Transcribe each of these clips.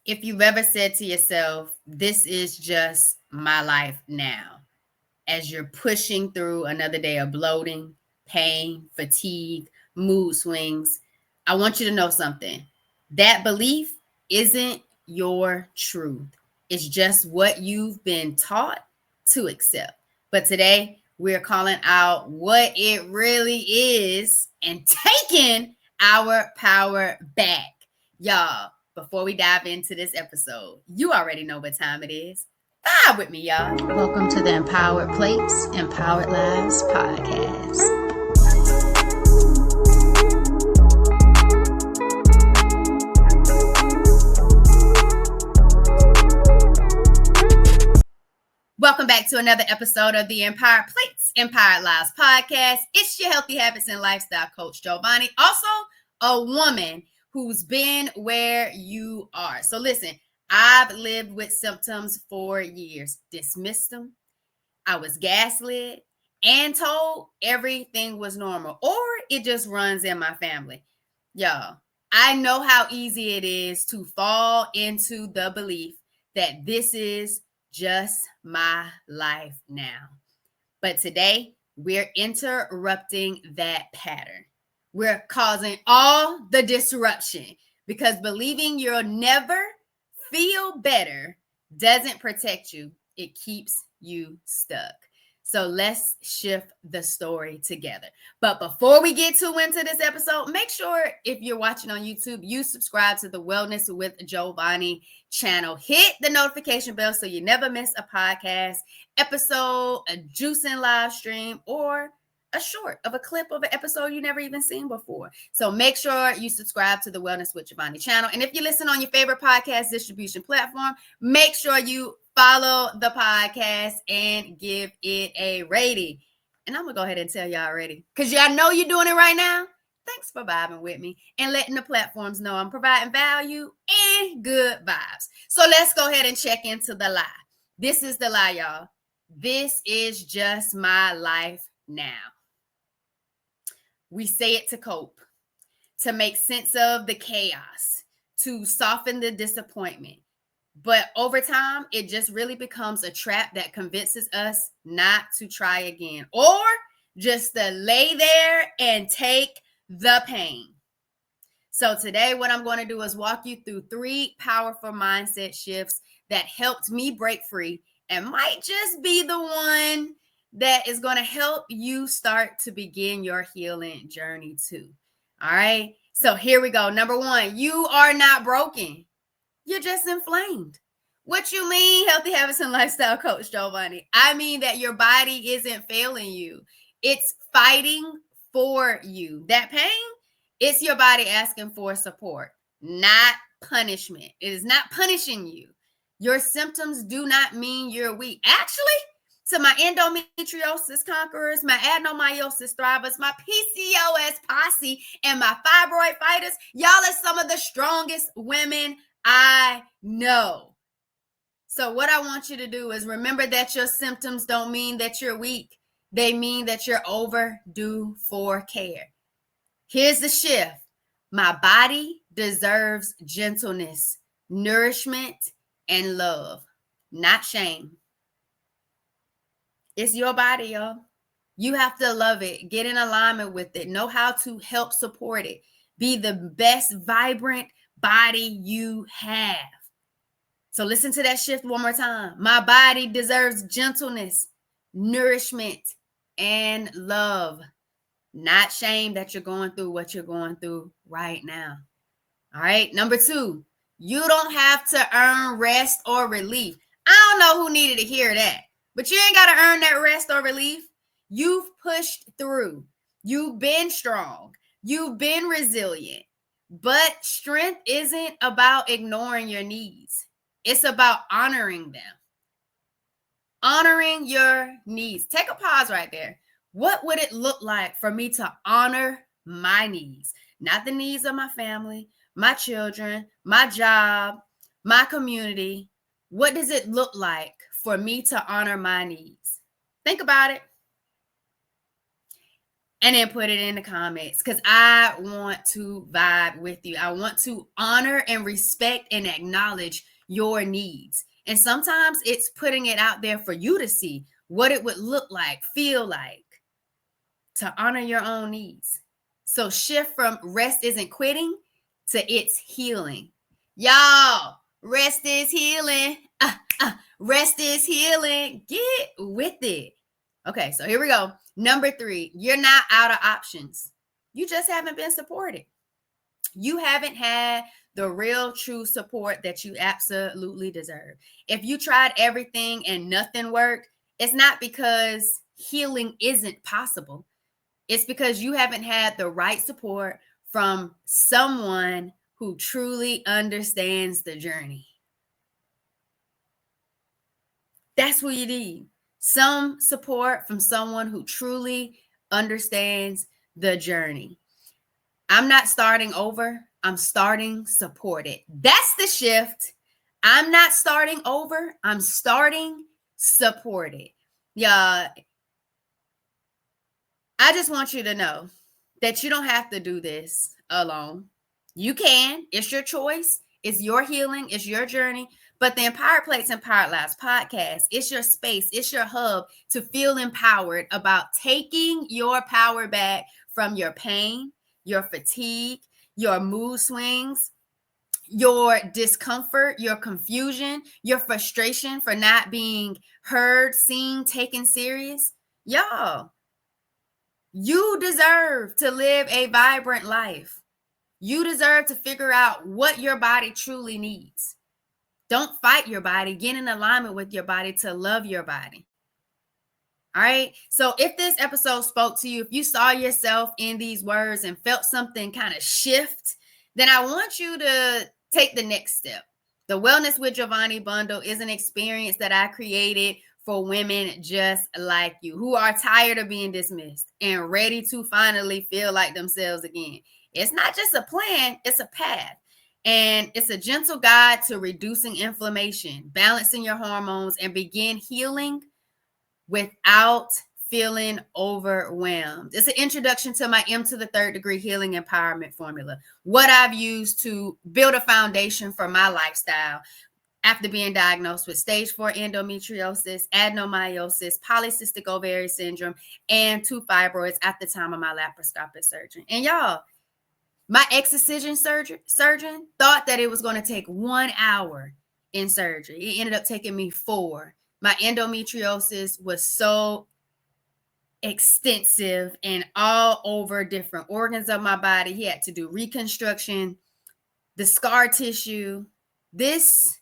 If you've ever said to yourself, this is just my life now, as you're pushing through another day of bloating, pain, fatigue, mood swings, I want you to know something. That belief isn't your truth. It's just what you've been taught to accept. But today, we're calling out what it really is and taking our power back. Y'all, before we dive into this episode, you already know what time it is. Vibe with me, y'all. Welcome to the Empowered Plates, Empowered Lives podcast. Welcome back to another episode of the Empowered Plates, Empowered Lives podcast. It's your healthy habits and lifestyle coach, Jovonnie. Also, a woman who's been where you are. So listen, I've lived with symptoms for years, dismissed them. I was gaslit and told everything was normal, or it just runs in my family. Y'all, I know how easy it is to fall into the belief that this is just my life now. But today, we're interrupting that pattern. We're causing all the disruption because believing you'll never feel better doesn't protect you. It keeps you stuck. So let's shift the story together. But before we get too into this episode, make sure if you're watching on YouTube, you subscribe to the Wellness with Jovonnie channel. Hit the notification bell so you never miss a podcast episode, a juicing live stream, or a short of a clip of an episode you never even seen before. So make sure you subscribe to the Wellness with Jovonnie channel. And if you listen on your favorite podcast distribution platform, make sure you follow the podcast and give it a rating. And I'm going to go ahead and tell y'all already, because y'all know you're doing it right now. Thanks for vibing with me and letting the platforms know I'm providing value and good vibes. So let's go ahead and check into the lie. This is the lie, y'all. This is just my life now. We say it to cope, to make sense of the chaos, to soften the disappointment. But over time, it just really becomes a trap that convinces us not to try again, or just to lay there and take the pain. So today, what I'm going to do is walk you through 3 powerful mindset shifts that helped me break free and might just be the one that is going to help you start to begin your healing journey too. All right. So here we go. Number 1, you are not broken. You're just inflamed. What you mean, healthy habits and lifestyle coach Jovonnie? I mean that your body isn't failing you. It's fighting for you. That pain, it's your body asking for support, not punishment. It is not punishing you. Your symptoms do not mean you're weak. Actually, to my endometriosis conquerors, my adenomyosis thrivers, my PCOS posse, and my fibroid fighters, y'all are some of the strongest women I know. So what I want you to do is remember that your symptoms don't mean that you're weak. They mean that you're overdue for care. Here's the shift. My body deserves gentleness, nourishment, and love, not shame. It's your body, y'all. You have to love it. Get in alignment with it. Know how to help support it. Be the best, vibrant body you have. So listen to that shift one more time. My body deserves gentleness, nourishment, and love. Not shame that you're going through what you're going through right now. All right. Number 2, you don't have to earn rest or relief. I don't know who needed to hear that, but you ain't got to earn that rest or relief. You've pushed through. You've been strong. You've been resilient. But strength isn't about ignoring your needs. It's about honoring them. Honoring your needs. Take a pause right there. What would it look like for me to honor my needs? Not the needs of my family, my children, my job, my community. What does it look like for me to honor my needs? Think about it. and then put it in the comments, because I want to vibe with you. I want to honor and respect and acknowledge your needs. And sometimes it's putting it out there for you to see what it would look like, feel like, to honor your own needs. So shift from rest isn't quitting to it's healing. Y'all, rest is healing. Rest is healing. Get with it. Okay, so here we go. Number 3, you're not out of options. You just haven't been supported. You haven't had the real true support that you absolutely deserve. If you tried everything and nothing worked, it's not because healing isn't possible. It's because you haven't had the right support from someone who truly understands the journey. That's what you need. Some support from someone who truly understands the journey. I'm not starting over. I'm starting supported. That's the shift. I'm not starting over. I'm starting supported. Yeah. I just want you to know that you don't have to do this alone. You can. It's your choice. It's your healing. It's your journey. But the Empowered Plates, Empowered Lives podcast, it's your space. It's your hub to feel empowered about taking your power back from your pain, your fatigue, your mood swings, your discomfort, your confusion, your frustration for not being heard, seen, taken serious. Y'all, you deserve to live a vibrant life. You deserve to figure out what your body truly needs. Don't fight your body. Get in alignment with your body to love your body. All right. So if this episode spoke to you, if you saw yourself in these words and felt something kind of shift, then I want you to take the next step. The Wellness with Jovonnie bundle is an experience that I created for women just like you who are tired of being dismissed and ready to finally feel like themselves again. It's not just a plan, it's a path. And it's a gentle guide to reducing inflammation, balancing your hormones, and begin healing without feeling overwhelmed. It's an introduction to my M to the 3rd degree healing empowerment formula, what I've used to build a foundation for my lifestyle after being diagnosed with stage 4 endometriosis, adenomyosis, polycystic ovary syndrome, and 2 fibroids at the time of my laparoscopic surgery. And y'all, my excision surgeon thought that it was going to take 1 hour in surgery. It ended up taking me 4. My endometriosis was so extensive and all over different organs of my body. He had to do reconstruction, the scar tissue. This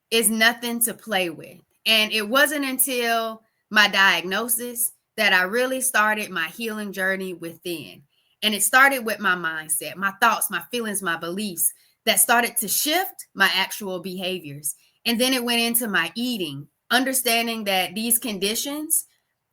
is nothing to play with. And it wasn't until my diagnosis that I really started my healing journey within. And it started with my mindset, my thoughts, my feelings, my beliefs that started to shift my actual behaviors. And then it went into my eating, understanding that these conditions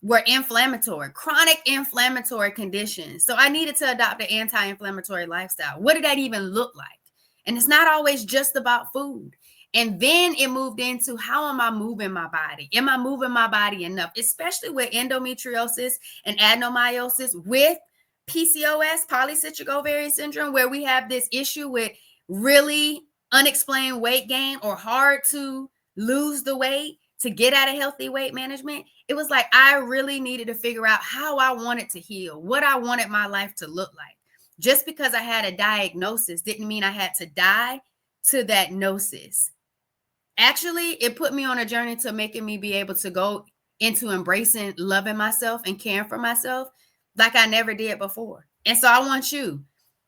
were inflammatory, chronic inflammatory conditions. So I needed to adopt an anti-inflammatory lifestyle. What did that even look like? And it's not always just about food. And then it moved into, how am I moving my body? Am I moving my body enough? Especially with endometriosis and adenomyosis, with PCOS, polycystic ovary syndrome, where we have this issue with really unexplained weight gain or hard to lose the weight to get out of healthy weight management. It was like I really needed to figure out how I wanted to heal, what I wanted my life to look like. Just because I had a diagnosis didn't mean I had to die to that gnosis. Actually, it put me on a journey to making me be able to go into embracing loving myself and caring for myself like I never did before. And so I want you,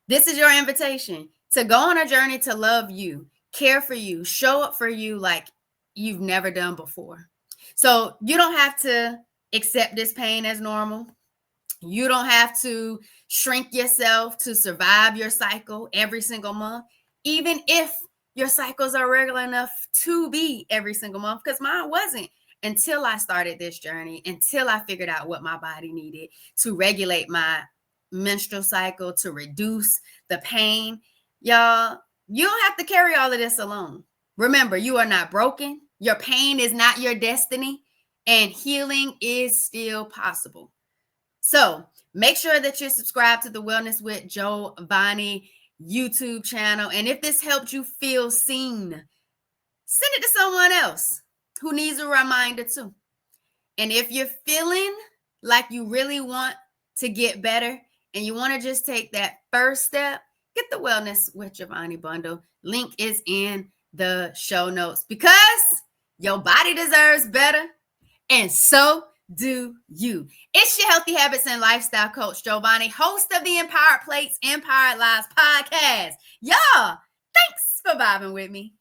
this is your invitation to go on a journey to love you, care for you, show up for you like you've never done before. So you don't have to accept this pain as normal. You don't have to shrink yourself to survive your cycle every single month, even if your cycles are regular enough to be every single month, because mine wasn't until I started this journey, until I figured out what my body needed to regulate my menstrual cycle, to reduce the pain. Y'all, you don't have to carry all of this alone. Remember, you are not broken. Your pain is not your destiny, and healing is still possible. So make sure that you're subscribed to the Wellness with Jovonnie YouTube channel. And if this helped you feel seen, send it to someone else who needs a reminder too. And if you're feeling like you really want to get better and you want to just take that first step, get the Wellness with Jovonnie bundle. Link is in the show notes because your body deserves better, and so do you. It's your Healthy Habits and Lifestyle Coach Jovonnie, host of the Empowered Plates, Empowered Lives podcast. Y'all, thanks for vibing with me.